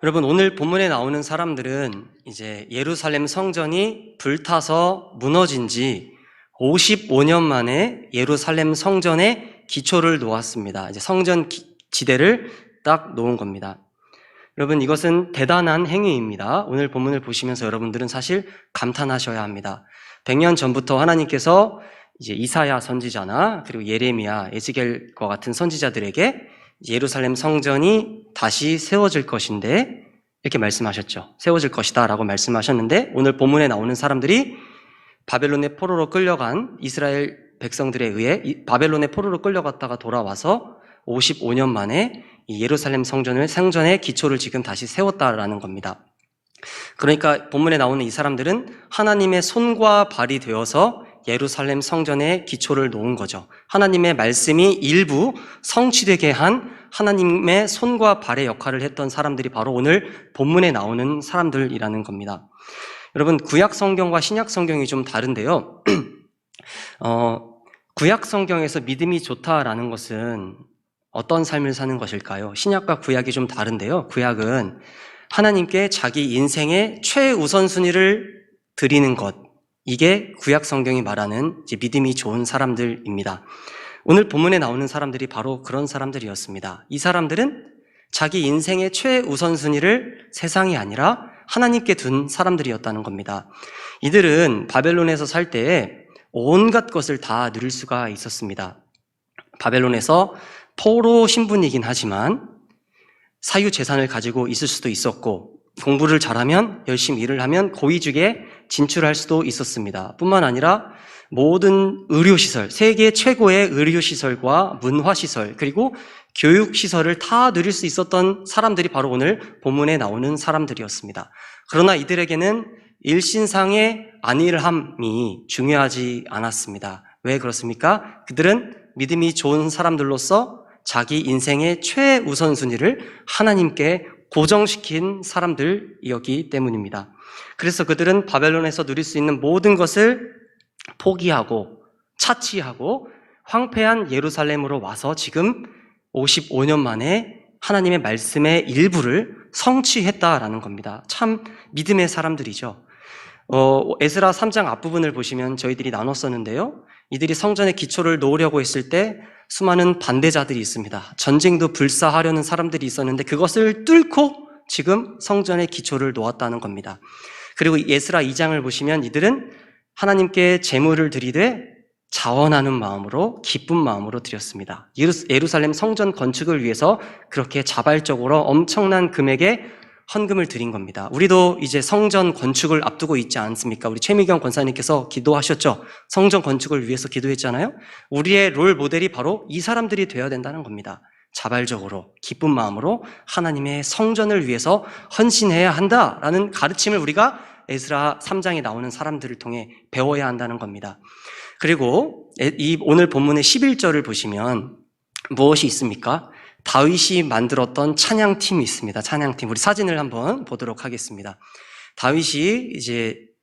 여러분, 오늘 본문에 나오는 사람들은 이제 예루살렘 성전이 불타서 무너진 지 55년 만에 예루살렘 성전의 기초를 놓았습니다. 이제 성전 지대를 딱 놓은 겁니다. 여러분, 이것은 대단한 행위입니다. 오늘 본문을 보시면서 여러분들은 사실 감탄하셔야 합니다. 100년 전부터 하나님께서 이제 이사야 선지자나 그리고 예레미야, 에스겔과 같은 선지자들에게 예루살렘 성전이 다시 세워질 것인데 이렇게 말씀하셨죠. 세워질 것이다 라고 말씀하셨는데 오늘 본문에 나오는 사람들이 바벨론의 포로로 끌려간 이스라엘 백성들에 의해 바벨론의 포로로 끌려갔다가 돌아와서 55년 만에 이 예루살렘 성전의 기초를 지금 다시 세웠다라는 겁니다. 그러니까 본문에 나오는 이 사람들은 하나님의 손과 발이 되어서 예루살렘 성전의 기초를 놓은 거죠. 하나님의 말씀이 일부 성취되게 한 하나님의 손과 발의 역할을 했던 사람들이 바로 오늘 본문에 나오는 사람들이라는 겁니다. 여러분, 구약 성경과 신약 성경이 좀 다른데요. 구약 성경에서 믿음이 좋다라는 것은 어떤 삶을 사는 것일까요? 신약과 구약이 좀 다른데요. 구약은 하나님께 자기 인생의 최우선순위를 드리는 것, 이게 구약 성경이 말하는 이제 믿음이 좋은 사람들입니다. 오늘 본문에 나오는 사람들이 바로 그런 사람들이었습니다. 이 사람들은 자기 인생의 최우선순위를 세상이 아니라 하나님께 둔 사람들이었다는 겁니다. 이들은 바벨론에서 살 때에 온갖 것을 다 누릴 수가 있었습니다. 바벨론에서 포로 신분이긴 하지만 사유재산을 가지고 있을 수도 있었고, 공부를 잘하면, 열심히 일을 하면 고위직에 진출할 수도 있었습니다. 뿐만 아니라 모든 의료시설, 세계 최고의 의료시설과 문화시설, 그리고 교육시설을 다 누릴 수 있었던 사람들이 바로 오늘 본문에 나오는 사람들이었습니다. 그러나 이들에게는 일신상의 안일함이 중요하지 않았습니다. 왜 그렇습니까? 그들은 믿음이 좋은 사람들로서 자기 인생의 최우선순위를 하나님께 고정시킨 사람들이었기 때문입니다. 그래서 그들은 바벨론에서 누릴 수 있는 모든 것을 포기하고 차치하고 황폐한 예루살렘으로 와서 지금 55년 만에 하나님의 말씀의 일부를 성취했다라는 겁니다. 참 믿음의 사람들이죠. 에스라 3장 앞부분을 보시면 저희들이 나눴었는데요. 이들이 성전의 기초를 놓으려고 했을 때 수많은 반대자들이 있습니다. 전쟁도 불사하려는 사람들이 있었는데 그것을 뚫고 지금 성전의 기초를 놓았다는 겁니다. 그리고 에스라 2장을 보시면 이들은 하나님께 제물을 드리되 자원하는 마음으로, 기쁜 마음으로 드렸습니다. 예루살렘 성전 건축을 위해서 그렇게 자발적으로 엄청난 금액의 헌금을 드린 겁니다. 우리도 이제 성전 건축을 앞두고 있지 않습니까? 우리 최미경 권사님께서 기도하셨죠? 성전 건축을 위해서 기도했잖아요? 우리의 롤 모델이 바로 이 사람들이 되어야 된다는 겁니다. 자발적으로, 기쁜 마음으로 하나님의 성전을 위해서 헌신해야 한다라는 가르침을 우리가 에스라 3장에 나오는 사람들을 통해 배워야 한다는 겁니다. 그리고 이 오늘 본문의 11절을 보시면 무엇이 있습니까? 다윗이 만들었던 찬양팀이 있습니다. 찬양팀. 우리 사진을 한번 보도록 하겠습니다. 다윗이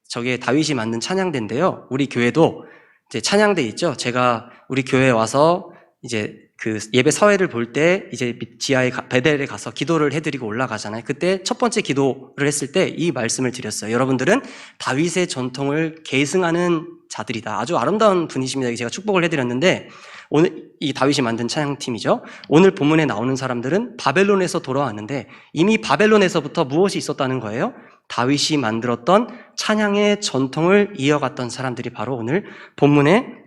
저게 다윗이 만든 찬양대인데요. 우리 교회도 이제 찬양대 있죠. 제가 우리 교회에 와서 이제 그 예배 사회를 볼 때 이제 지하에 베델에 가서 기도를 해드리고 올라가잖아요. 그때 첫 번째 기도를 했을 때 이 말씀을 드렸어요. 여러분들은 다윗의 전통을 계승하는 자들이다. 아주 아름다운 분이십니다. 제가 축복을 해드렸는데 오늘 이 다윗이 만든 찬양팀이죠. 오늘 본문에 나오는 사람들은 바벨론에서 돌아왔는데 이미 바벨론에서부터 무엇이 있었다는 거예요? 다윗이 만들었던 찬양의 전통을 이어갔던 사람들이 바로 오늘 본문에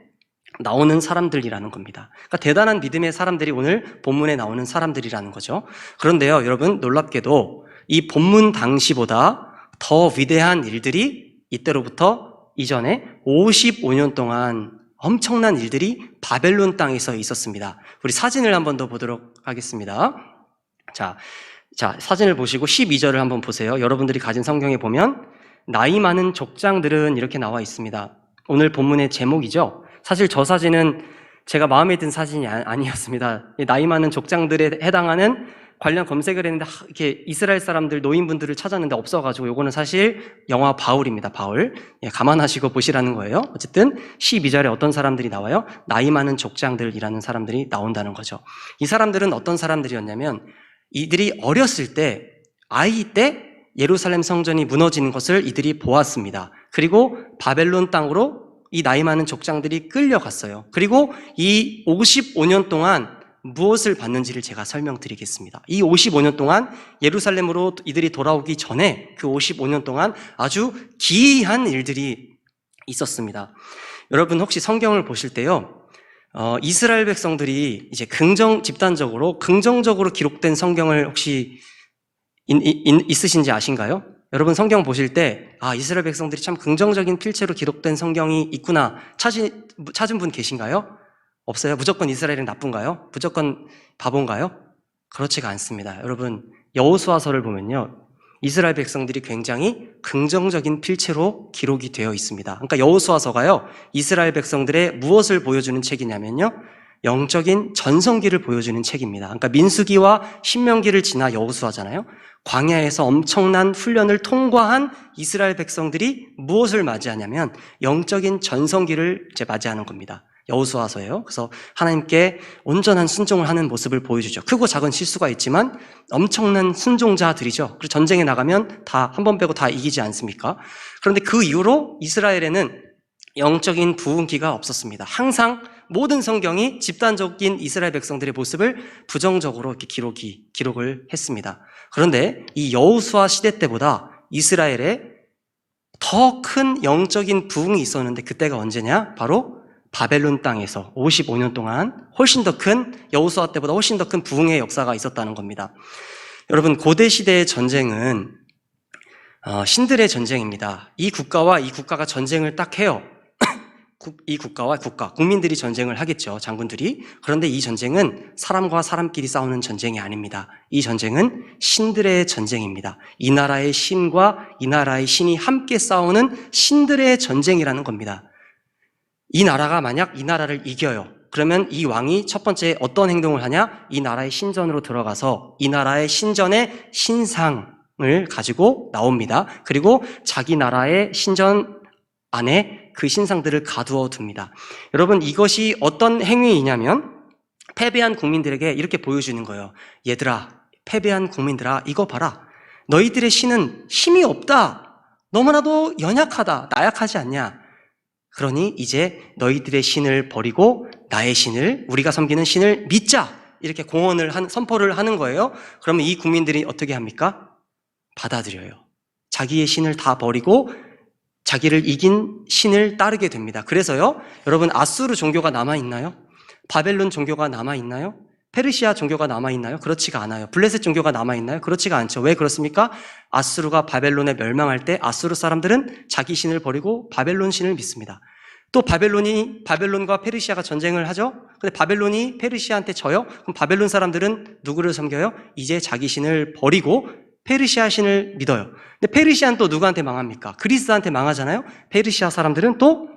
나오는 사람들이라는 겁니다. 그러니까 대단한 믿음의 사람들이 오늘 본문에 나오는 사람들이라는 거죠. 그런데요, 여러분, 놀랍게도 이 본문 당시보다 더 위대한 일들이 이때로부터 이전에 55년 동안 엄청난 일들이 바벨론 땅에서 있었습니다. 우리 사진을 한번 더 보도록 하겠습니다. 자, 사진을 보시고 12절을 한번 보세요. 여러분들이 가진 성경에 보면 나이 많은 족장들은 이렇게 나와 있습니다. 오늘 본문의 제목이죠. 사실 저 사진은 제가 마음에 든 사진이 아니었습니다. 나이 많은 족장들에 해당하는 관련 검색을 했는데 이렇게 이스라엘 사람들 노인분들을 찾았는데 없어가지고 요거는 사실 영화 바울입니다. 바울. 감안하시고 보시라는 거예요. 어쨌든 12절에 어떤 사람들이 나와요? 나이 많은 족장들이라는 사람들이 나온다는 거죠. 이 사람들은 어떤 사람들이었냐면 이들이 어렸을 때 아이 때 예루살렘 성전이 무너지는 것을 이들이 보았습니다. 그리고 바벨론 땅으로 이 나이 많은 족장들이 끌려갔어요. 그리고 이 55년 동안 무엇을 받는지를 제가 설명드리겠습니다. 이 55년 동안 예루살렘으로 이들이 돌아오기 전에 그 55년 동안 아주 기이한 일들이 있었습니다. 여러분 혹시 성경을 보실 때요, 이스라엘 백성들이 이제 집단적으로 긍정적으로 기록된 성경을 혹시 있으신지 아신가요? 여러분 성경 보실 때 이스라엘 백성들이 참 긍정적인 필체로 기록된 성경이 있구나 찾은 분 계신가요? 없어요? 무조건 이스라엘은 나쁜가요? 무조건 바본가요? 그렇지가 않습니다. 여러분 여호수아서를 보면요, 이스라엘 백성들이 굉장히 긍정적인 필체로 기록이 되어 있습니다. 그러니까 여호수아서가요, 이스라엘 백성들의 무엇을 보여주는 책이냐면요, 영적인 전성기를 보여주는 책입니다. 그러니까 민수기와 신명기를 지나 여호수아잖아요. 광야에서 엄청난 훈련을 통과한 이스라엘 백성들이 무엇을 맞이하냐면 영적인 전성기를 이제 맞이하는 겁니다. 여호수아서예요. 그래서 하나님께 온전한 순종을 하는 모습을 보여주죠. 크고 작은 실수가 있지만 엄청난 순종자들이죠. 그리고 전쟁에 나가면 다 한 번 빼고 다 이기지 않습니까? 그런데 그 이후로 이스라엘에는 영적인 부흥기가 없었습니다. 항상 모든 성경이 집단적인 이스라엘 백성들의 모습을 부정적으로 이렇게 기록을 했습니다. 그런데 이 여호수아 시대 때보다 이스라엘에 더 큰 영적인 부흥이 있었는데 그때가 언제냐? 바로 바벨론 땅에서 55년 동안 훨씬 더 큰, 여호수아 때보다 훨씬 더 큰 부흥의 역사가 있었다는 겁니다. 여러분 고대 시대의 전쟁은 신들의 전쟁입니다. 이 국가와 이 국가가 전쟁을 딱 해요. 이 국가와 국민들이 전쟁을 하겠죠, 장군들이. 그런데 이 전쟁은 사람과 사람끼리 싸우는 전쟁이 아닙니다. 이 전쟁은 신들의 전쟁입니다. 이 나라의 신과 이 나라의 신이 함께 싸우는 신들의 전쟁이라는 겁니다. 이 나라가 만약 이 나라를 이겨요. 그러면 이 왕이 첫 번째 어떤 행동을 하냐? 이 나라의 신전으로 들어가서 이 나라의 신전의 신상을 가지고 나옵니다. 그리고 자기 나라의 신전 안에 그 신상들을 가두어 둡니다. 여러분 이것이 어떤 행위이냐면 패배한 국민들에게 이렇게 보여주는 거예요. 얘들아, 패배한 국민들아, 이거 봐라. 너희들의 신은 힘이 없다. 너무나도 연약하다. 나약하지 않냐. 그러니 이제 너희들의 신을 버리고 나의 신을, 우리가 섬기는 신을 믿자. 이렇게 선포를 하는 거예요. 그러면 이 국민들이 어떻게 합니까? 받아들여요. 자기의 신을 다 버리고 자기를 이긴 신을 따르게 됩니다. 그래서요, 여러분 아수르 종교가 남아있나요? 바벨론 종교가 남아있나요? 페르시아 종교가 남아있나요? 그렇지가 않아요. 블레셋 종교가 남아있나요? 그렇지가 않죠. 왜 그렇습니까? 아수르가 바벨론에 멸망할 때 아수르 사람들은 자기 신을 버리고 바벨론 신을 믿습니다. 또 바벨론과 페르시아가 전쟁을 하죠? 근데 바벨론이 페르시아한테 져요? 그럼 바벨론 사람들은 누구를 섬겨요? 이제 자기 신을 버리고 페르시아 신을 믿어요. 근데 페르시아는 또 누구한테 망합니까? 그리스한테 망하잖아요? 페르시아 사람들은 또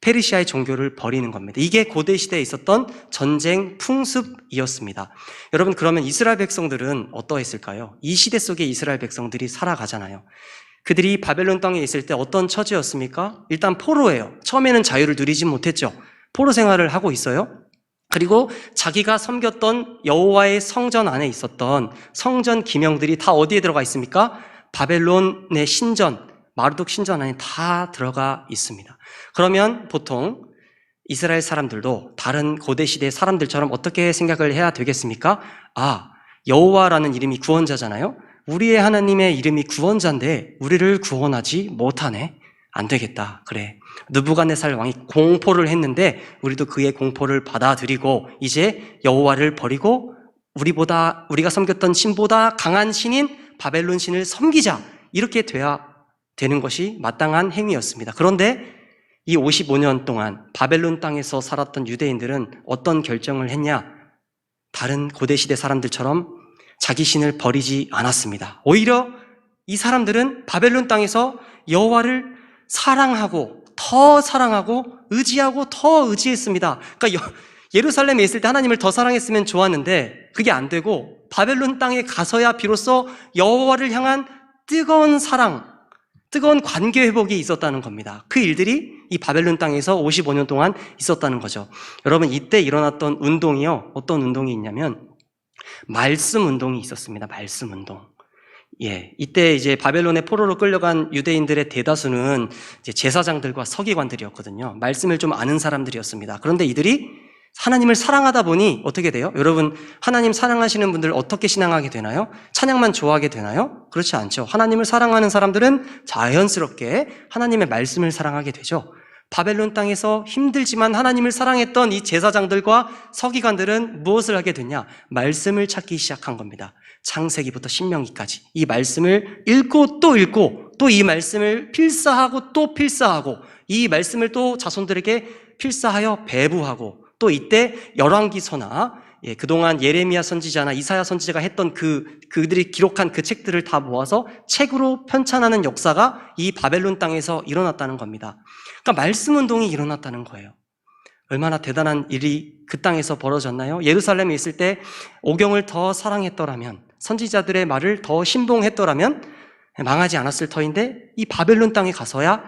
페르시아의 종교를 버리는 겁니다. 이게 고대 시대에 있었던 전쟁 풍습이었습니다. 여러분 그러면 이스라엘 백성들은 어떠했을까요? 이 시대 속에 이스라엘 백성들이 살아가잖아요. 그들이 바벨론 땅에 있을 때 어떤 처지였습니까? 일단 포로예요. 처음에는 자유를 누리지 못했죠. 포로 생활을 하고 있어요. 그리고 자기가 섬겼던 여호와의 성전 안에 있었던 성전 기명들이 다 어디에 들어가 있습니까? 바벨론의 신전, 마르둑 신전 안에 다 들어가 있습니다. 그러면 보통 이스라엘 사람들도 다른 고대 시대 사람들처럼 어떻게 생각을 해야 되겠습니까? 여호와라는 이름이 구원자잖아요. 우리의 하나님의 이름이 구원자인데 우리를 구원하지 못하네. 안 되겠다. 그래. 느부갓네살 왕이 공포를 했는데 우리도 그의 공포를 받아들이고 이제 여호와를 버리고 우리가 섬겼던 신보다 강한 신인 바벨론 신을 섬기자. 이렇게 돼야 되는 것이 마땅한 행위였습니다. 그런데 이 55년 동안 바벨론 땅에서 살았던 유대인들은 어떤 결정을 했냐? 다른 고대 시대 사람들처럼 자기 신을 버리지 않았습니다. 오히려 이 사람들은 바벨론 땅에서 여호와를 사랑하고 더 사랑하고 의지하고 더 의지했습니다. 그러니까 예루살렘에 있을 때 하나님을 더 사랑했으면 좋았는데 그게 안 되고 바벨론 땅에 가서야 비로소 여호와를 향한 뜨거운 사랑, 뜨거운 관계 회복이 있었다는 겁니다. 그 일들이 이 바벨론 땅에서 55년 동안 있었다는 거죠. 여러분 이때 일어났던 운동이요. 어떤 운동이 있냐면 말씀 운동이 있었습니다. 말씀 운동. 이때 이제 바벨론의 포로로 끌려간 유대인들의 대다수는 이제 제사장들과 서기관들이었거든요. 말씀을 좀 아는 사람들이었습니다. 그런데 이들이 하나님을 사랑하다 보니 어떻게 돼요? 여러분, 하나님 사랑하시는 분들 어떻게 신앙하게 되나요? 찬양만 좋아하게 되나요? 그렇지 않죠. 하나님을 사랑하는 사람들은 자연스럽게 하나님의 말씀을 사랑하게 되죠. 바벨론 땅에서 힘들지만 하나님을 사랑했던 이 제사장들과 서기관들은 무엇을 하게 됐냐? 말씀을 찾기 시작한 겁니다. 창세기부터 신명기까지 이 말씀을 읽고 또 이 말씀을 필사하고 또 필사하고 이 말씀을 또 자손들에게 필사하여 배부하고 또 이때 열왕기서나 그동안 예레미야 선지자나 이사야 선지자가 했던 그들이 기록한 그 책들을 다 모아서 책으로 편찬하는 역사가 이 바벨론 땅에서 일어났다는 겁니다. 그러니까 말씀 운동이 일어났다는 거예요. 얼마나 대단한 일이 그 땅에서 벌어졌나요? 예루살렘에 있을 때 오경을 더 사랑했더라면, 선지자들의 말을 더 신봉했더라면 망하지 않았을 터인데 이 바벨론 땅에 가서야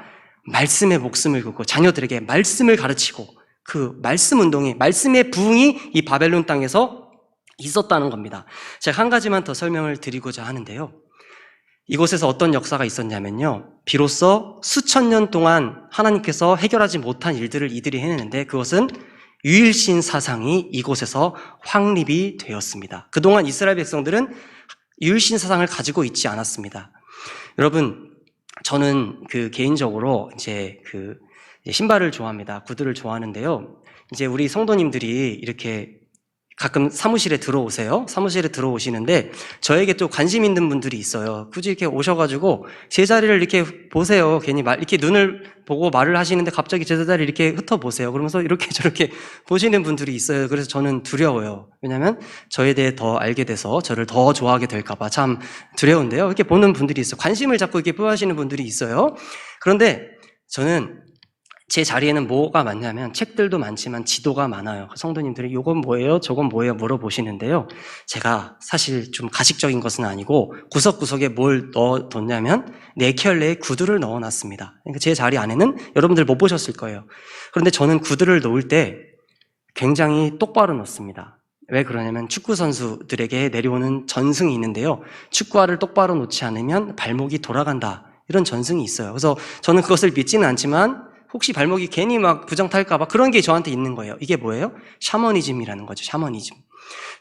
말씀에 목숨을 걸고 자녀들에게 말씀을 가르치고 그 말씀 운동이, 말씀의 부흥이 이 바벨론 땅에서 있었다는 겁니다. 제가 한 가지만 더 설명을 드리고자 하는데요. 이곳에서 어떤 역사가 있었냐면요. 비로소 수천 년 동안 하나님께서 해결하지 못한 일들을 이들이 해내는데 그것은 유일신 사상이 이곳에서 확립이 되었습니다. 그동안 이스라엘 백성들은 유일신 사상을 가지고 있지 않았습니다. 여러분, 저는 개인적으로 이제 신발을 좋아합니다. 구두를 좋아하는데요. 이제 우리 성도님들이 이렇게 가끔 사무실에 들어오세요. 사무실에 들어오시는데 저에게 또 관심 있는 분들이 있어요. 굳이 이렇게 오셔가지고 제 자리를 이렇게 보세요. 괜히 이렇게 눈을 보고 말을 하시는데 갑자기 제 자리를 이렇게 흩어보세요. 그러면서 이렇게 저렇게 보시는 분들이 있어요. 그래서 저는 두려워요. 왜냐하면 저에 대해 더 알게 돼서 저를 더 좋아하게 될까봐 참 두려운데요. 이렇게 보는 분들이 있어요. 관심을 자꾸 이렇게 표하시는 분들이 있어요. 그런데 저는 제 자리에는 뭐가 많냐면 책들도 많지만 지도가 많아요. 성도님들이 이건 뭐예요? 저건 뭐예요? 물어보시는데요. 제가 사실 좀 가식적인 것은 아니고 구석구석에 뭘 넣어뒀냐면 4켤레의 구두를 넣어놨습니다. 그러니까 제 자리 안에는 여러분들 못 보셨을 거예요. 그런데 저는 구두를 놓을 때 굉장히 똑바로 놓습니다. 왜 그러냐면 축구 선수들에게 내려오는 전승이 있는데요. 축구화를 똑바로 놓지 않으면 발목이 돌아간다. 이런 전승이 있어요. 그래서 저는 그것을 믿지는 않지만 혹시 발목이 괜히 막 부정탈까봐 그런 게 저한테 있는 거예요. 이게 뭐예요? 샤머니즘이라는 거죠. 샤머니즘.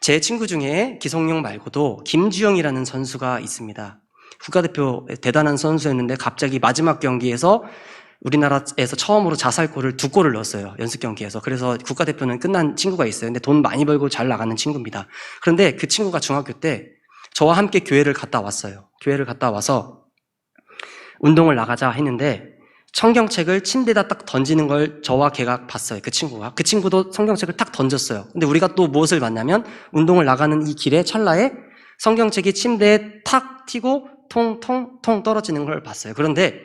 제 친구 중에 기성용 말고도 김주영이라는 선수가 있습니다. 국가대표 대단한 선수였는데 갑자기 마지막 경기에서 우리나라에서 처음으로 자살골을 2골을 넣었어요. 연습 경기에서. 그래서 국가대표는 끝난 친구가 있어요. 근데 돈 많이 벌고 잘 나가는 친구입니다. 그런데 그 친구가 중학교 때 저와 함께 교회를 갔다 왔어요. 교회를 갔다 와서 운동을 나가자 했는데 성경책을 침대에다 딱 던지는 걸 저와 걔가 봤어요. 그 친구가. 그 친구도 성경책을 딱 던졌어요. 근데 우리가 또 무엇을 봤냐면 운동을 나가는 이 길에 찰나에 성경책이 침대에 탁 튀고 통통통 떨어지는 걸 봤어요. 그런데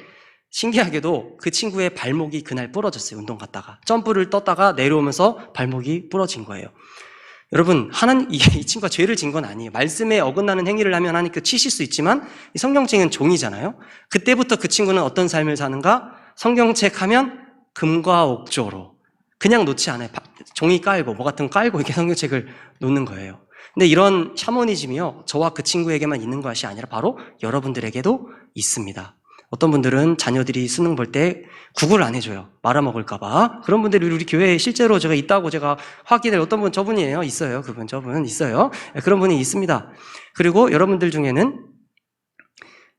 신기하게도 그 친구의 발목이 그날 부러졌어요. 운동 갔다가. 점프를 떴다가 내려오면서 발목이 부러진 거예요. 여러분, 이 친구가 죄를 진 건 아니에요. 말씀에 어긋나는 행위를 하면 하나님께 치실 수 있지만 이 성경책은 종이잖아요. 그때부터 그 친구는 어떤 삶을 사는가? 성경책 하면 금과 옥조로 그냥 놓지 않아요. 종이 깔고 뭐 같은 거 깔고 이렇게 성경책을 놓는 거예요. 근데 이런 샤머니즘이요. 저와 그 친구에게만 있는 것이 아니라 바로 여러분들에게도 있습니다. 어떤 분들은 자녀들이 수능 볼 때 구글 안 해줘요. 말아먹을까봐. 그런 분들이 우리 교회에 실제로 제가 있다고 제가 확인을 어떤 분, 저분이에요. 있어요. 저분 있어요. 그런 분이 있습니다. 그리고 여러분들 중에는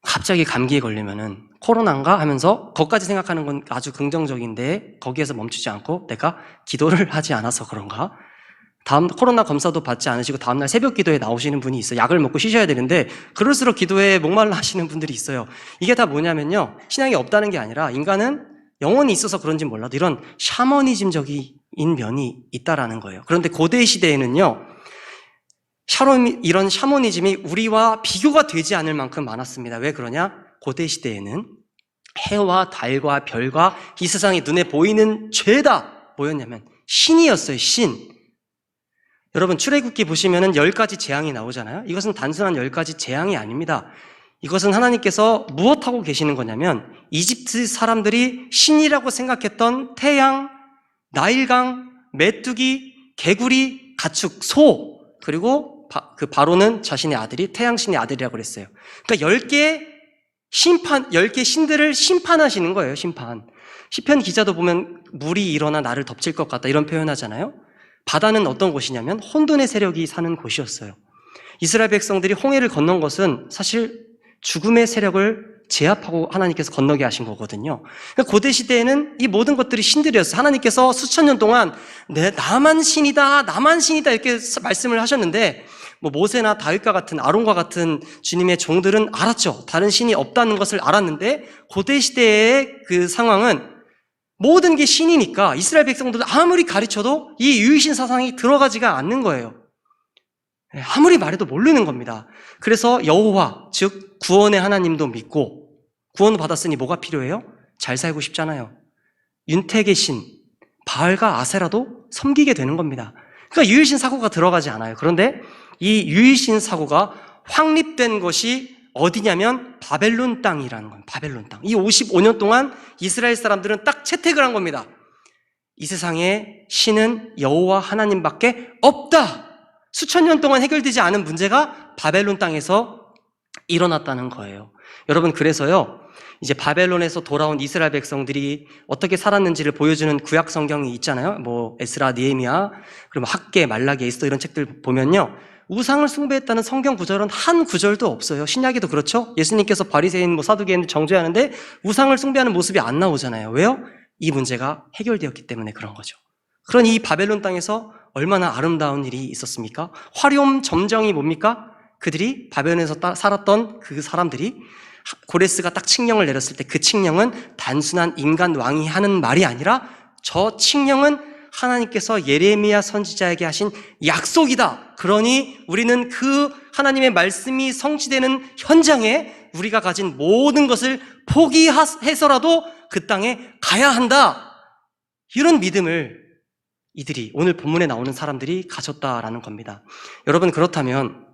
갑자기 감기에 걸리면은 코로나인가 하면서 거기까지 생각하는 건 아주 긍정적인데 거기에서 멈추지 않고 내가 기도를 하지 않아서 그런가? 코로나 검사도 받지 않으시고 다음날 새벽 기도에 나오시는 분이 있어요. 약을 먹고 쉬셔야 되는데 그럴수록 기도에 목말라 하시는 분들이 있어요. 이게 다 뭐냐면요. 신앙이 없다는 게 아니라 인간은 영혼이 있어서 그런지 몰라도 이런 샤머니즘적인 면이 있다라는 거예요. 그런데 고대 시대에는요. 이런 샤머니즘이 우리와 비교가 되지 않을 만큼 많았습니다. 왜 그러냐? 고대 시대에는 해와 달과 별과 이 세상에 눈에 보이는 죄다 뭐였냐면 신이었어요. 신. 여러분 출애굽기 보시면은 10가지 재앙이 나오잖아요. 이것은 단순한 10가지 재앙이 아닙니다. 이것은 하나님께서 무엇하고 계시는 거냐면 이집트 사람들이 신이라고 생각했던 태양, 나일강, 메뚜기, 개구리, 가축, 소 그리고 그 바로는 자신의 아들이 태양신의 아들이라고 그랬어요. 그러니까 10개 신들을 심판하시는 거예요, 심판. 시편 기자도 보면 물이 일어나 나를 덮칠 것 같다 이런 표현하잖아요. 바다는 어떤 곳이냐면 혼돈의 세력이 사는 곳이었어요. 이스라엘 백성들이 홍해를 건넌 것은 사실 죽음의 세력을 제압하고 하나님께서 건너게 하신 거거든요. 그러니까 고대 시대에는 이 모든 것들이 신들이었어요. 하나님께서 수천 년 동안 나만 신이다, 나만 신이다 이렇게 말씀을 하셨는데 모세나 다윗과 같은 아론과 같은 주님의 종들은 알았죠. 다른 신이 없다는 것을 알았는데 고대 시대의 그 상황은 모든 게 신이니까 이스라엘 백성들은 아무리 가르쳐도 이 유일신 사상이 들어가지가 않는 거예요. 아무리 말해도 모르는 겁니다. 그래서 여호와, 즉 구원의 하나님도 믿고 구원을 받았으니 뭐가 필요해요? 잘 살고 싶잖아요. 윤택의 신, 바알과 아세라도 섬기게 되는 겁니다. 그러니까 유일신 사고가 들어가지 않아요. 그런데 이 유일신 사고가 확립된 것이 어디냐면 바벨론 땅이라는 겁니다. 바벨론 땅. 이 55년 동안 이스라엘 사람들은 딱 채택을 한 겁니다. 이 세상에 신은 여호와 하나님밖에 없다. 수천 년 동안 해결되지 않은 문제가 바벨론 땅에서 일어났다는 거예요. 여러분, 그래서요, 이제 바벨론에서 돌아온 이스라엘 백성들이 어떻게 살았는지를 보여주는 구약 성경이 있잖아요. 에스라, 느헤미야, 그리고 학개, 말라기, 에스더 이런 책들 보면요, 우상을 숭배했다는 성경 구절은 한 구절도 없어요. 신약에도 그렇죠. 예수님께서 바리새인, 사두개인을 정죄하는데 우상을 숭배하는 모습이 안 나오잖아요. 왜요? 이 문제가 해결되었기 때문에 그런 거죠. 그런 이 바벨론 땅에서 얼마나 아름다운 일이 있었습니까? 화뇏 점정이 뭡니까? 그들이 바벨론에서 살았던 그 사람들이 고레스가 딱 칙령을 내렸을 때 그 칙령은 단순한 인간 왕이 하는 말이 아니라 저 칙령은 하나님께서 예레미야 선지자에게 하신 약속이다. 그러니 우리는 그 하나님의 말씀이 성취되는 현장에 우리가 가진 모든 것을 포기해서라도 그 땅에 가야 한다. 이런 믿음을 이들이 오늘 본문에 나오는 사람들이 가졌다라는 겁니다. 여러분, 그렇다면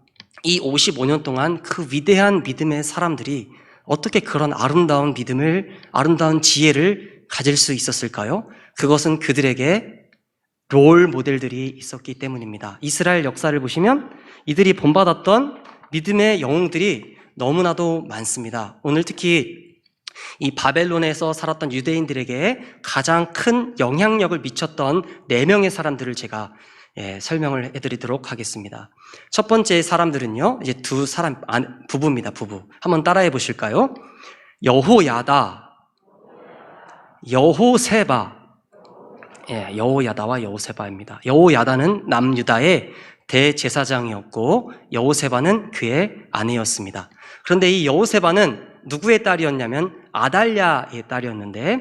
이 55년 동안 그 위대한 믿음의 사람들이 어떻게 그런 아름다운 믿음을, 아름다운 지혜를 가질 수 있었을까요? 그것은 그들에게 롤 모델들이 있었기 때문입니다. 이스라엘 역사를 보시면 이들이 본받았던 믿음의 영웅들이 너무나도 많습니다. 오늘 특히 이 바벨론에서 살았던 유대인들에게 가장 큰 영향력을 미쳤던 4명의 사람들을 제가 설명을 해드리도록 하겠습니다. 첫 번째 사람들은요, 이제 두 사람, 부부입니다, 부부. 한번 따라해 보실까요? 여호야다, 여호세바. 여호야다와 여호세바입니다. 여호야다는 남유다의 대제사장이었고, 여호세바는 그의 아내였습니다. 그런데 이 여호세바는 누구의 딸이었냐면 아달랴의 딸이었는데,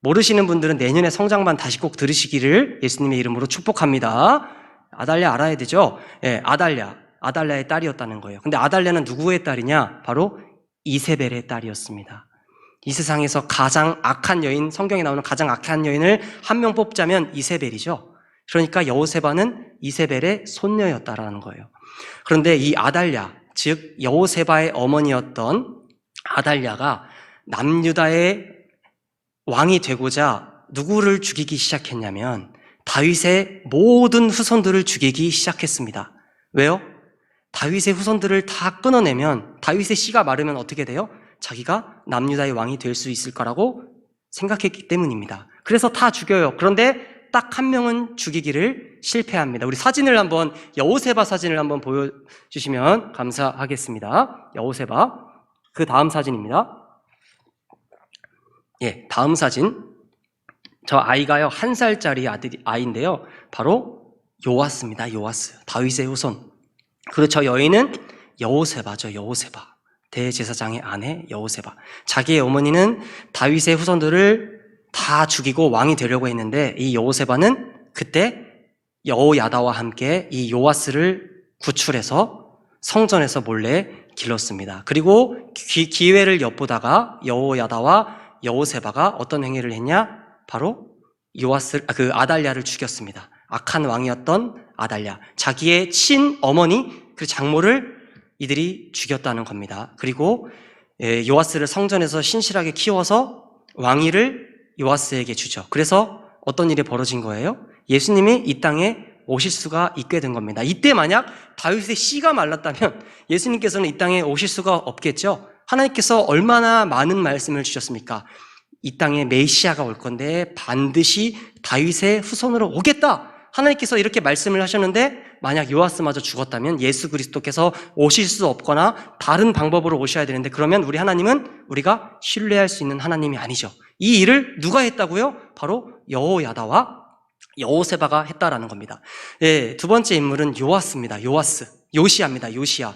모르시는 분들은 내년에 성장반 다시 꼭 들으시기를 예수님의 이름으로 축복합니다. 아달랴 알아야 되죠? 아달랴의 딸이었다는 거예요. 근데 아달랴는 누구의 딸이냐? 바로 이세벨의 딸이었습니다. 이 세상에서 가장 악한 여인, 성경에 나오는 가장 악한 여인을 한 명 뽑자면 이세벨이죠. 그러니까 여호세바는 이세벨의 손녀였다라는 거예요. 그런데 이 아달랴, 즉 여호세바의 어머니였던 아달랴가 남유다의 왕이 되고자 누구를 죽이기 시작했냐면 다윗의 모든 후손들을 죽이기 시작했습니다. 왜요? 다윗의 후손들을 다 끊어내면 다윗의 씨가 마르면 어떻게 돼요? 자기가 남유다의 왕이 될 수 있을 거라고 생각했기 때문입니다. 그래서 다 죽여요. 그런데 딱 한 명은 죽이기를 실패합니다. 우리 사진을 한번, 여호세바 사진을 한번 보여주시면 감사하겠습니다. 여호세바. 그 다음 사진입니다. 다음 사진. 저 아이가요, 1살짜리 아이인데요. 바로 요아스입니다. 요아스. 다윗의 후손. 그리고 저 여인은 여호세바죠. 여호세바. 대제사장의 아내 여호세바. 자기의 어머니는 다윗의 후손들을 다 죽이고 왕이 되려고 했는데 이 여호세바는 그때 여호야다와 함께 이 요아스를 구출해서 성전에서 몰래 길렀습니다. 그리고 기회를 엿보다가 여호야다와 여호세바가 어떤 행위를 했냐? 바로 그 아달랴를 죽였습니다. 악한 왕이었던 아달랴. 자기의 친어머니, 그 장모를 이들이 죽였다는 겁니다. 그리고 요아스를 성전에서 신실하게 키워서 왕위를 요아스에게 주죠. 그래서 어떤 일이 벌어진 거예요? 예수님이 이 땅에 오실 수가 있게 된 겁니다. 이때 만약 다윗의 씨가 말랐다면 예수님께서는 이 땅에 오실 수가 없겠죠. 하나님께서 얼마나 많은 말씀을 주셨습니까? 이 땅에 메시아가 올 건데 반드시 다윗의 후손으로 오겠다. 하나님께서 이렇게 말씀을 하셨는데 만약 요아스마저 죽었다면 예수 그리스도께서 오실 수 없거나 다른 방법으로 오셔야 되는데 그러면 우리 하나님은 우리가 신뢰할 수 있는 하나님이 아니죠. 이 일을 누가 했다고요? 바로 여호야다와 여호세바가 했다라는 겁니다. 예, 두 번째 인물은 요아스입니다. 요시야입니다. 요시야.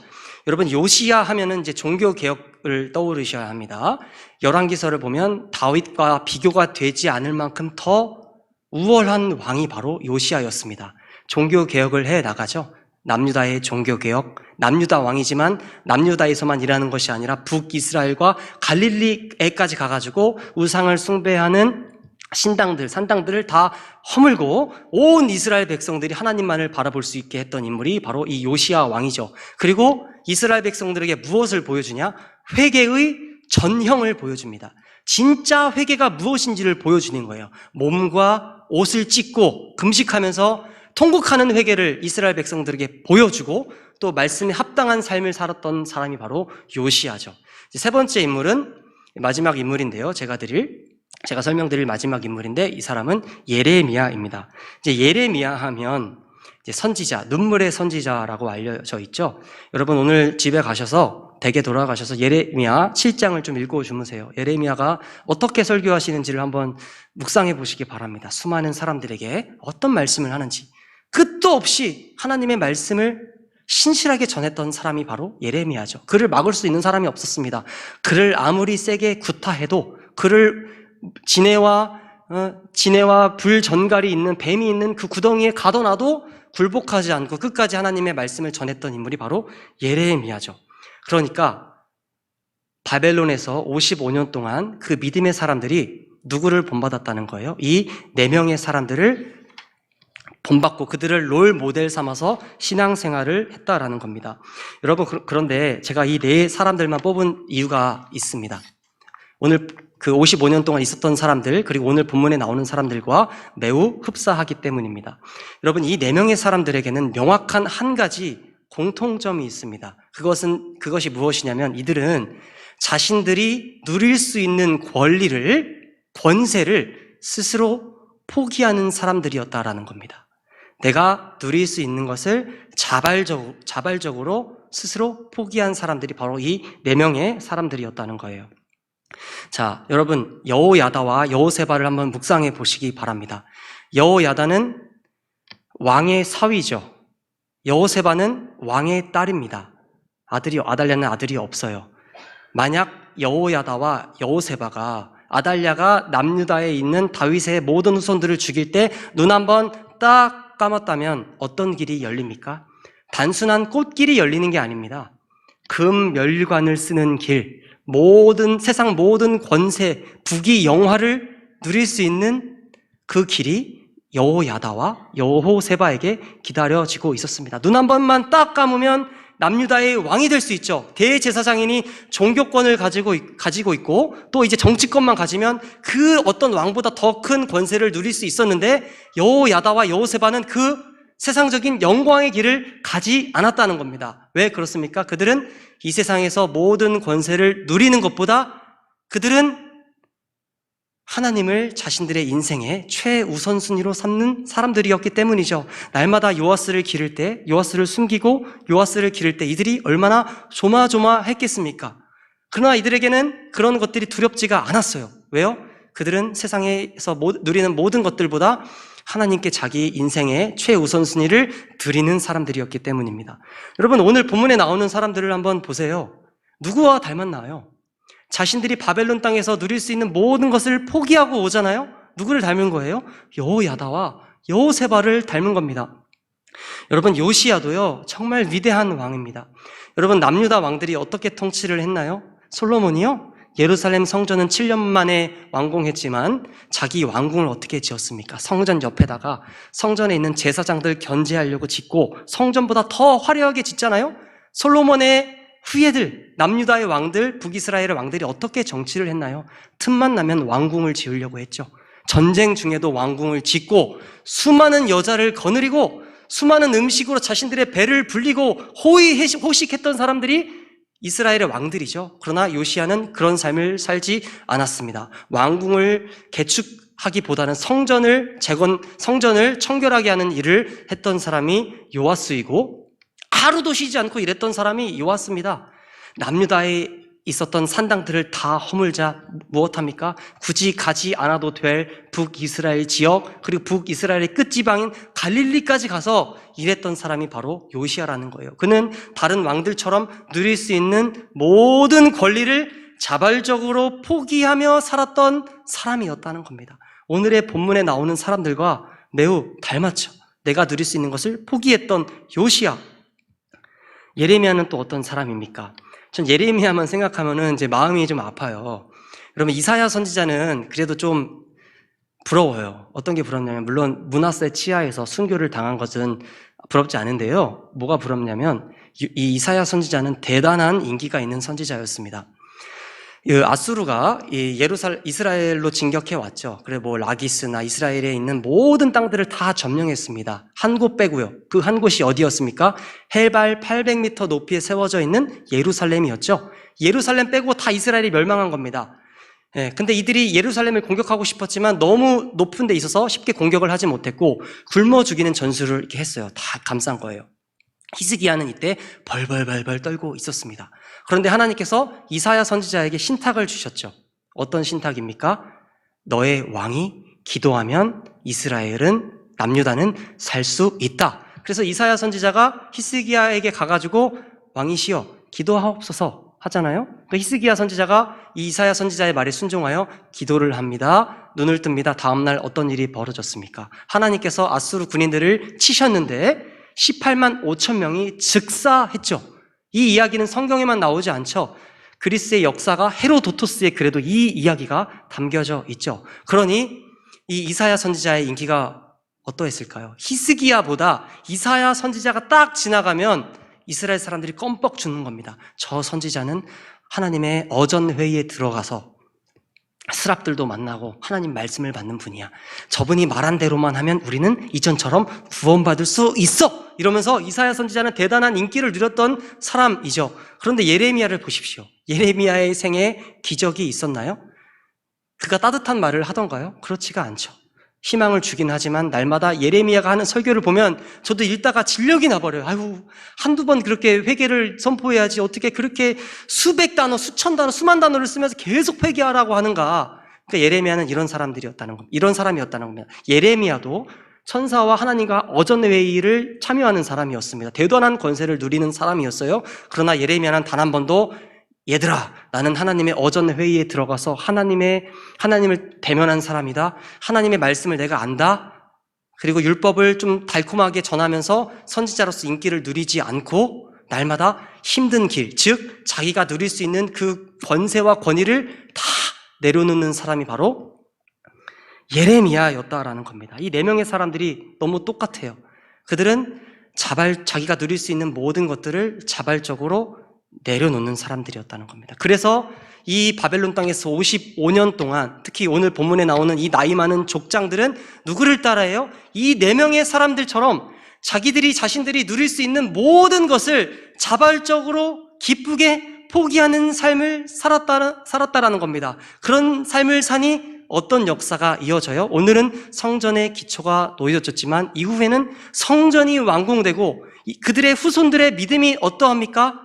여러분 요시야 하면은 이제 종교 개혁을 떠오르셔야 합니다. 열왕기서를 보면 다윗과 비교가 되지 않을 만큼 더 우월한 왕이 바로 요시야였습니다. 종교 개혁을 해 나가죠. 남유다의 종교 개혁, 남유다 왕이지만 남유다에서만 일하는 것이 아니라 북이스라엘과 갈릴리에까지 가가지고 우상을 숭배하는 신당들, 산당들을 다 허물고 온 이스라엘 백성들이 하나님만을 바라볼 수 있게 했던 인물이 바로 이 요시야 왕이죠. 그리고 이스라엘 백성들에게 무엇을 보여주냐? 회개의 전형을 보여줍니다. 진짜 회개가 무엇인지를 보여주는 거예요. 몸과 옷을 찢고 금식하면서 통곡하는 회개를 이스라엘 백성들에게 보여주고 또 말씀에 합당한 삶을 살았던 사람이 바로 요시야죠. 세 번째 인물은 마지막 인물인데요. 제가 설명드릴 마지막 인물인데 이 사람은 예레미야입니다. 이제 예레미야 하면 이제 선지자, 눈물의 선지자라고 알려져 있죠. 여러분 오늘 집에 가셔서 댁에 돌아가셔서 예레미야 7장을 좀 읽고 주무세요. 예레미야가 어떻게 설교하시는지를 한번 묵상해 보시기 바랍니다. 수많은 사람들에게 어떤 말씀을 하는지 끝도 없이 하나님의 말씀을 신실하게 전했던 사람이 바로 예레미야죠. 그를 막을 수 있는 사람이 없었습니다. 그를 아무리 세게 구타해도 그를 지네와 불전갈이 있는 뱀이 있는 그 구덩이에 가둬놔도 굴복하지 않고 끝까지 하나님의 말씀을 전했던 인물이 바로 예레미야죠. 그러니까 바벨론에서 55년 동안 그 믿음의 사람들이 누구를 본받았다는 거예요? 이 4명의 사람들을 본받고 그들을 롤 모델 삼아서 신앙생활을 했다라는 겁니다. 여러분 그런데 제가 이 4사람들만 뽑은 이유가 있습니다. 오늘 그 55년 동안 있었던 사람들 그리고 오늘 본문에 나오는 사람들과 매우 흡사하기 때문입니다. 여러분 이 4명의 사람들에게는 명확한 한 가지 공통점이 있습니다. 그것이 무엇이냐면 이들은 자신들이 누릴 수 있는 권세를 스스로 포기하는 사람들이었다라는 겁니다. 내가 누릴 수 있는 것을 자발적으로 스스로 포기한 사람들이 바로 이 4명의 사람들이었다는 거예요. 자, 여러분 여호야다와 여호세바를 한번 묵상해 보시기 바랍니다. 여호야다는 왕의 사위죠. 여호세바는 왕의 딸입니다. 아달랴는 아들이 없어요. 만약 여호야다와 여호세바가 아달랴가 남유다에 있는 다윗의 모든 후손들을 죽일 때 눈 한번 딱 감았다면 어떤 길이 열립니까? 단순한 꽃길이 열리는 게 아닙니다. 금멸관을 쓰는 길, 세상 모든 권세, 부귀, 영화를 누릴 수 있는 그 길이 여호야다와 여호세바에게 기다려지고 있었습니다. 눈 한 번만 딱 감으면 남유다의 왕이 될 수 있죠. 대제사장이니 종교권을 가지고 있고 또 이제 정치권만 가지면 그 어떤 왕보다 더 큰 권세를 누릴 수 있었는데 여호야다와 여호세바는 그 세상적인 영광의 길을 가지 않았다는 겁니다. 왜 그렇습니까? 그들은 이 세상에서 모든 권세를 누리는 것보다 그들은 하나님을 자신들의 인생의 최우선순위로 삼는 사람들이었기 때문이죠. 날마다 요아스를 숨기고 요아스를 기를 때 이들이 얼마나 조마조마했겠습니까? 그러나 이들에게는 그런 것들이 두렵지가 않았어요. 왜요? 그들은 세상에서 누리는 모든 것들보다 하나님께 자기 인생의 최우선순위를 드리는 사람들이었기 때문입니다. 여러분 오늘 본문에 나오는 사람들을 한번 보세요. 누구와 닮았나요? 자신들이 바벨론 땅에서 누릴 수 있는 모든 것을 포기하고 오잖아요? 누구를 닮은 거예요? 여호야다와 여호세바를 닮은 겁니다. 여러분 요시야도요 정말 위대한 왕입니다. 여러분 남유다 왕들이 어떻게 통치를 했나요? 솔로몬이요? 예루살렘 성전은 7년 만에 완공했지만 자기 왕궁을 어떻게 지었습니까? 성전 옆에다가 성전에 있는 제사장들 견제하려고 짓고 성전보다 더 화려하게 짓잖아요? 솔로몬의 후예들, 남유다의 왕들, 북이스라엘의 왕들이 어떻게 정치를 했나요? 틈만 나면 왕궁을 지으려고 했죠. 전쟁 중에도 왕궁을 짓고 수많은 여자를 거느리고 수많은 음식으로 자신들의 배를 불리고 호식했던 사람들이 이스라엘의 왕들이죠. 그러나 요시야는 그런 삶을 살지 않았습니다. 왕궁을 개축하기보다는 성전을 청결하게 하는 일을 했던 사람이 요아스이고, 하루도 쉬지 않고 일했던 사람이 요아스입니다. 남유다에 있었던 산당들을 다 허물자 무엇합니까? 굳이 가지 않아도 될 북이스라엘 지역, 그리고 북이스라엘의 끝지방인 갈릴리까지 가서 일했던 사람이 바로 요시야라는 거예요. 그는 다른 왕들처럼 누릴 수 있는 모든 권리를 자발적으로 포기하며 살았던 사람이었다는 겁니다. 오늘의 본문에 나오는 사람들과 매우 닮았죠. 내가 누릴 수 있는 것을 포기했던 요시야. 예레미야는 또 어떤 사람입니까? 전 예레미야만 생각하면은 제 마음이 좀 아파요. 여러분, 이사야 선지자는 그래도 좀 부러워요. 어떤 게 부럽냐면, 물론 므낫세 치하에서 순교를 당한 것은 부럽지 않은데요. 뭐가 부럽냐면, 이 이사야 선지자는 대단한 인기가 있는 선지자였습니다. 아수르가 이스라엘로 진격해 왔죠. 그래 라기스나 이스라엘에 있는 모든 땅들을 다 점령했습니다. 한 곳 빼고요. 그 한 곳이 어디였습니까? 해발 800m 높이에 세워져 있는 예루살렘이었죠. 예루살렘 빼고 다 이스라엘이 멸망한 겁니다. 근데 이들이 예루살렘을 공격하고 싶었지만 너무 높은 데 있어서 쉽게 공격을 하지 못했고 굶어 죽이는 전술을 이렇게 했어요. 다 감싼 거예요. 히스기야는 이때 벌벌벌벌 떨고 있었습니다. 그런데 하나님께서 이사야 선지자에게 신탁을 주셨죠. 어떤 신탁입니까? 너의 왕이 기도하면 이스라엘은, 남유다는 살 수 있다. 그래서 이사야 선지자가 히스기야에게 가가지고 왕이시여 기도하옵소서 하잖아요. 그러니까 히스기야 선지자가 이 이사야 선지자의 말에 순종하여 기도를 합니다. 눈을 뜹니다. 다음날 어떤 일이 벌어졌습니까? 하나님께서 아수르 군인들을 치셨는데 18만 5천 명이 즉사했죠. 이 이야기는 성경에만 나오지 않죠. 그리스의 역사가 헤로도토스에 그래도 이 이야기가 담겨져 있죠. 그러니 이 이사야 선지자의 인기가 어떠했을까요? 히스기야보다 이사야 선지자가 딱 지나가면 이스라엘 사람들이 껌뻑 죽는 겁니다. 저 선지자는 하나님의 어전회의에 들어가서 스랍들도 만나고 하나님 말씀을 받는 분이야. 저분이 말한 대로만 하면 우리는 이전처럼 구원받을 수 있어! 이러면서 이사야 선지자는 대단한 인기를 누렸던 사람이죠. 그런데 예레미야를 보십시오. 예레미야의 생에 기적이 있었나요? 그가 따뜻한 말을 하던가요? 그렇지가 않죠. 희망을 주긴 하지만 날마다 예레미야가 하는 설교를 보면 저도 읽다가 진력이 나버려요. 아유, 한두 번 그렇게 회개를 선포해야지 어떻게 그렇게 수백 단어, 수천 단어, 수만 단어를 쓰면서 계속 회개하라고 하는가. 그러니까 예레미야는 이런 사람이었다는 겁니다. 예레미야도 천사와 하나님과 어전회의를 참여하는 사람이었습니다. 대단한 권세를 누리는 사람이었어요. 그러나 예레미야는 단 한 번도 얘들아, 나는 하나님의 어전회의에 들어가서 하나님을 대면한 사람이다. 하나님의 말씀을 내가 안다. 그리고 율법을 좀 달콤하게 전하면서 선지자로서 인기를 누리지 않고 날마다 힘든 길, 즉 자기가 누릴 수 있는 그 권세와 권위를 다 내려놓는 사람이 바로 예레미야였다라는 겁니다. 이 네 명의 사람들이 너무 똑같아요. 그들은 자기가 누릴 수 있는 모든 것들을 자발적으로 내려놓는 사람들이었다는 겁니다. 그래서 이 바벨론 땅에서 55년 동안, 특히 오늘 본문에 나오는 이 나이 많은 족장들은 누구를 따라해요? 이 네 명의 사람들처럼 자신들이 누릴 수 있는 모든 것을 자발적으로 기쁘게 포기하는 삶을 살았다라는 겁니다. 그런 삶을 사니 어떤 역사가 이어져요? 오늘은 성전의 기초가 놓여졌지만 이후에는 성전이 완공되고 그들의 후손들의 믿음이 어떠합니까?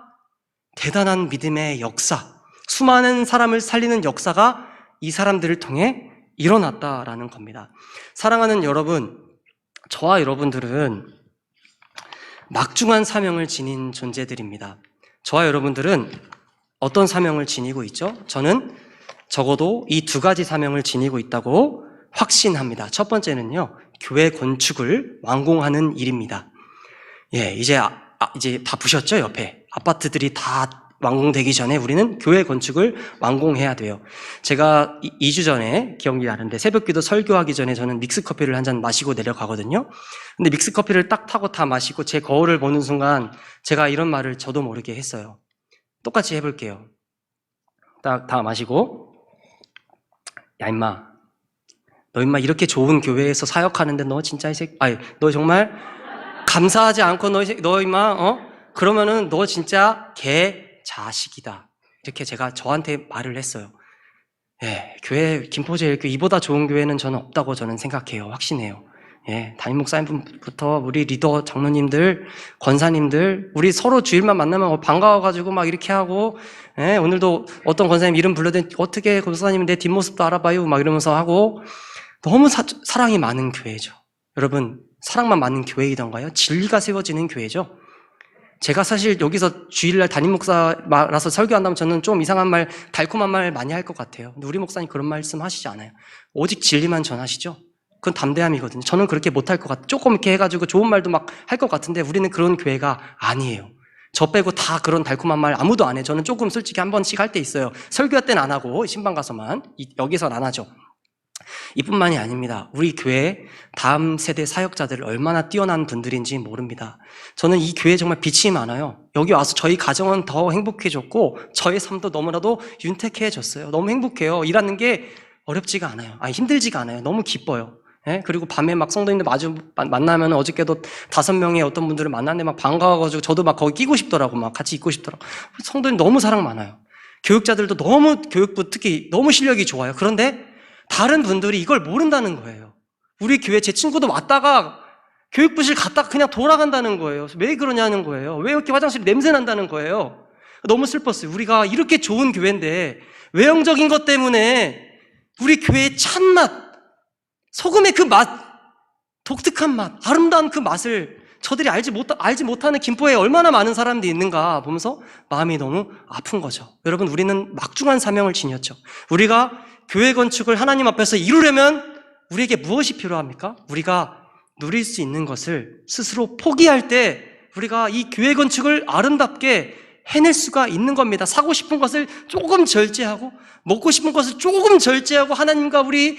대단한 믿음의 역사, 수많은 사람을 살리는 역사가 이 사람들을 통해 일어났다라는 겁니다. 사랑하는 여러분, 저와 여러분들은 막중한 사명을 지닌 존재들입니다. 저와 여러분들은 어떤 사명을 지니고 있죠? 저는 적어도 이 두 가지 사명을 지니고 있다고 확신합니다. 첫 번째는요, 교회 건축을 완공하는 일입니다. 이제 다 부셨죠, 옆에. 아파트들이 다 완공되기 전에 우리는 교회 건축을 완공해야 돼요. 제가 2주 전에 기억이 나는데 새벽기도 설교하기 전에 저는 믹스커피를 한 잔 마시고 내려가거든요. 근데 믹스커피를 딱 타고 다 마시고 제 거울을 보는 순간 제가 이런 말을 저도 모르게 했어요. 똑같이 해볼게요. 딱 다 마시고, 야 임마, 너 임마 이렇게 좋은 교회에서 사역하는데 너 진짜 너 정말 감사하지 않고 너 임마 그러면은 너 진짜 개 자식이다. 이렇게 제가 저한테 말을 했어요. 예, 교회 김포제일교회 이보다 좋은 교회는 저는 없다고 저는 생각해요. 확신해요. 예, 담임 목사님부터 우리 리더 장로님들, 권사님들, 우리 서로 주일만 만나면 반가워가지고 막 이렇게 하고, 예, 오늘도 어떤 권사님 이름 불러대 어떻게 권사님 내 뒷모습도 알아봐요 막 이러면서 하고 너무 사랑이 많은 교회죠. 여러분 사랑만 많은 교회이던가요? 진리가 세워지는 교회죠. 제가 사실 여기서 주일날 담임 목사라서 설교한다면 저는 좀 이상한 말, 달콤한 말 많이 할 것 같아요. 근데 우리 목사님 그런 말씀 하시지 않아요. 오직 진리만 전하시죠. 그건 담대함이거든요. 저는 그렇게 못할 것 같아요. 조금 이렇게 해가지고 좋은 말도 막 할 것 같은데 우리는 그런 교회가 아니에요. 저 빼고 다 그런 달콤한 말 아무도 안 해요. 저는 조금 솔직히 한 번씩 할 때 있어요. 설교할 때는 안 하고 신방 가서만, 여기서는 안 하죠. 이뿐만이 아닙니다. 우리 교회 다음 세대 사역자들 얼마나 뛰어난 분들인지 모릅니다. 저는 이 교회에 정말 빛이 많아요. 여기 와서 저희 가정은 더 행복해졌고 저의 삶도 너무나도 윤택해졌어요. 너무 행복해요. 일하는 게 어렵지가 않아요. 힘들지가 않아요. 너무 기뻐요. 예? 그리고 밤에 막 성도님들 만나면 어저께도 5명의 어떤 분들을 만났는데 막 반가워가지고 저도 막 거기 끼고 싶더라고. 막 같이 있고 싶더라고. 성도님 너무 사랑 많아요. 교육자들도 너무 교육부 특히 너무 실력이 좋아요. 그런데 다른 분들이 이걸 모른다는 거예요. 우리 교회 제 친구도 왔다가 교육부실 갔다가 그냥 돌아간다는 거예요. 왜 그러냐는 거예요. 왜 이렇게 화장실이 냄새 난다는 거예요. 너무 슬펐어요. 우리가 이렇게 좋은 교회인데 외형적인 것 때문에 우리 교회의 찬맛, 소금의 그 맛, 독특한 맛, 아름다운 그 맛을 저들이 알지 못하는 김포에 얼마나 많은 사람들이 있는가 보면서 마음이 너무 아픈 거죠. 여러분, 우리는 막중한 사명을 지녔죠. 우리가 교회 건축을 하나님 앞에서 이루려면 우리에게 무엇이 필요합니까? 우리가 누릴 수 있는 것을 스스로 포기할 때 우리가 이 교회 건축을 아름답게 해낼 수가 있는 겁니다. 사고 싶은 것을 조금 절제하고 먹고 싶은 것을 조금 절제하고 하나님과 우리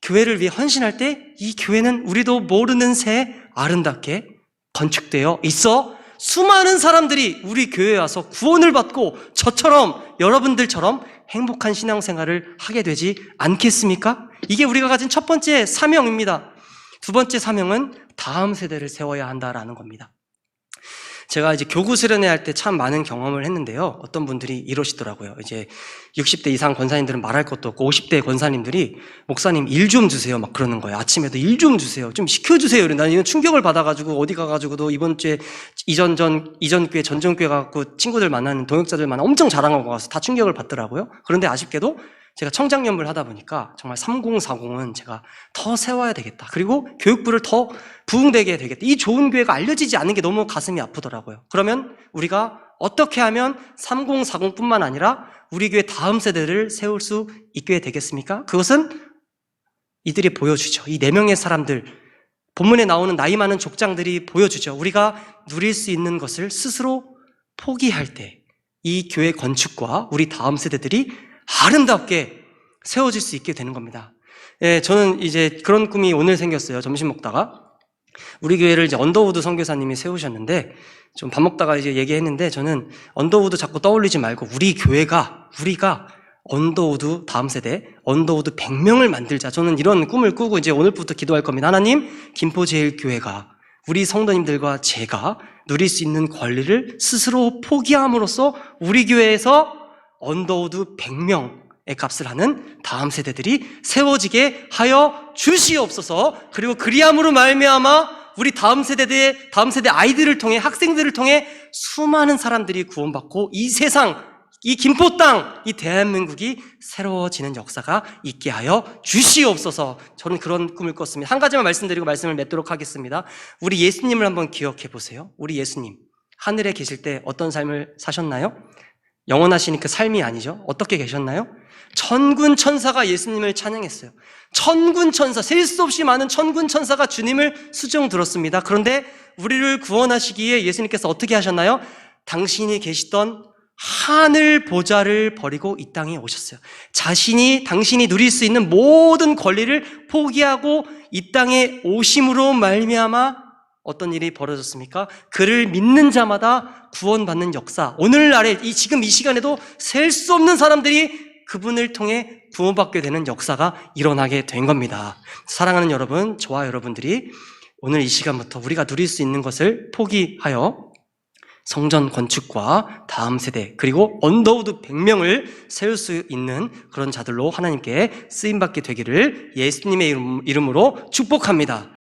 교회를 위해 헌신할 때 이 교회는 우리도 모르는 새에 아름답게 건축되어 있어 수많은 사람들이 우리 교회에 와서 구원을 받고 저처럼 여러분들처럼 행복한 신앙생활을 하게 되지 않겠습니까? 이게 우리가 가진 첫 번째 사명입니다. 두 번째 사명은 다음 세대를 세워야 한다라는 겁니다. 제가 이제 교구 수련회 할 때 참 많은 경험을 했는데요. 어떤 분들이 이러시더라고요. 이제 60대 이상 권사님들은 말할 것도 없고 50대 권사님들이 목사님 일 좀 주세요 막 그러는 거예요. 아침에도 일 좀 주세요. 좀 시켜주세요. 나는 이런 충격을 받아가지고 어디 가가지고도 이번 주에 이전 교회 전전교회 가고 친구들 만나는 동역자들 만나 엄청 자랑하고 가서 다 충격을 받더라고요. 그런데 아쉽게도 제가 청장연부를 하다 보니까 정말 3040은 제가 더 세워야 되겠다. 그리고 교육부를 더 부흥되게 해야 되겠다. 이 좋은 교회가 알려지지 않는 게 너무 가슴이 아프더라고요. 그러면 우리가 어떻게 하면 3040뿐만 아니라 우리 교회 다음 세대를 세울 수 있게 되겠습니까? 그것은 이들이 보여주죠. 이 4명의 사람들, 본문에 나오는 나이 많은 족장들이 보여주죠. 우리가 누릴 수 있는 것을 스스로 포기할 때 이 교회 건축과 우리 다음 세대들이 아름답게 세워질 수 있게 되는 겁니다. 예, 저는 이제 그런 꿈이 오늘 생겼어요. 점심 먹다가. 우리 교회를 이제 언더우드 선교사님이 세우셨는데, 좀 밥 먹다가 이제 얘기했는데, 저는 언더우드 자꾸 떠올리지 말고, 우리가 언더우드 다음 세대, 언더우드 100명을 만들자. 저는 이런 꿈을 꾸고 이제 오늘부터 기도할 겁니다. 하나님, 김포제일교회가 우리 성도님들과 제가 누릴 수 있는 권리를 스스로 포기함으로써 우리 교회에서 언더우드 100명의 값을 하는 다음 세대들이 세워지게 하여 주시옵소서. 그리고 그리함으로 말미암아 우리 다음 세대 아이들을 통해, 학생들을 통해 수많은 사람들이 구원받고 이 세상, 이 김포 땅, 이 대한민국이 새로워지는 역사가 있게 하여 주시옵소서. 저는 그런 꿈을 꿨습니다. 한 가지만 말씀드리고 말씀을 맺도록 하겠습니다. 우리 예수님을 한번 기억해 보세요. 우리 예수님, 하늘에 계실 때 어떤 삶을 사셨나요? 영원하신 그 삶이 아니죠. 어떻게 계셨나요? 천군 천사가 예수님을 찬양했어요. 천군 천사, 셀 수 없이 많은 천군 천사가 주님을 수종 들었습니다. 그런데 우리를 구원하시기에 예수님께서 어떻게 하셨나요? 당신이 계시던 하늘 보좌를 버리고 이 땅에 오셨어요. 당신이 누릴 수 있는 모든 권리를 포기하고 이 땅에 오심으로 말미암아 어떤 일이 벌어졌습니까? 그를 믿는 자마다 구원받는 역사. 오늘날에 지금 이 시간에도 셀 수 없는 사람들이 그분을 통해 구원받게 되는 역사가 일어나게 된 겁니다. 사랑하는 여러분, 저와 여러분들이 오늘 이 시간부터 우리가 누릴 수 있는 것을 포기하여 성전 건축과 다음 세대 그리고 언더우드 100명을 세울 수 있는 그런 자들로 하나님께 쓰임받게 되기를 예수님의 이름으로 축복합니다.